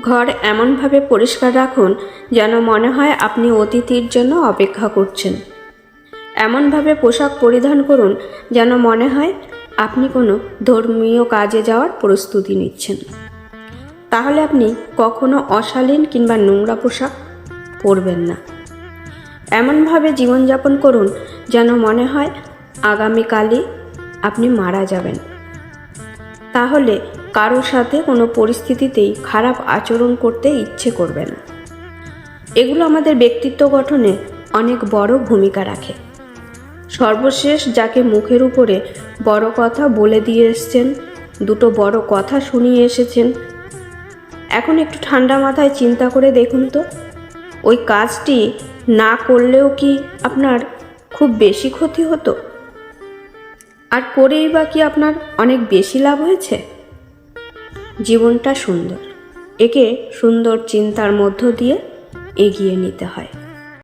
ঘর এমনভাবে পরিষ্কার রাখুন যেন মনে হয় আপনি অতিথির জন্য অপেক্ষা করছেন। এমনভাবে পোশাক পরিধান করুন যেন মনে হয় আপনি কোনো ধর্মীয় কাজে যাওয়ার প্রস্তুতি নিচ্ছেন। তাহলে আপনি কখনো অশালীন কিংবা নোংরা পোশাক পরবেন না। এমনভাবে জীবনযাপন করুন যেন মনে হয় আগামীকালই আপনি মারা যাবেন। তাহলে কারোর সাথে কোনো পরিস্থিতিতেই খারাপ আচরণ করতে ইচ্ছে করবে না। এগুলো আমাদের ব্যক্তিত্ব গঠনে অনেক বড় ভূমিকা রাখে। সর্বশেষ যাকে মুখের উপরে বড় কথা বলে দিয়ে এসছেন, দুটো বড় কথা শুনিয়ে এসেছেন, এখন একটু ঠান্ডা মাথায় চিন্তা করে দেখুন তো, ওই কাজটি না করলেও কি আপনার খুব বেশি ক্ষতি হতো? আর করেই বা কি আপনার অনেক বেশি লাভ হয়েছে? জীবনটা সুন্দর, একে সুন্দর চিন্তার মধ্য দিয়ে এগিয়ে নিতে হয়।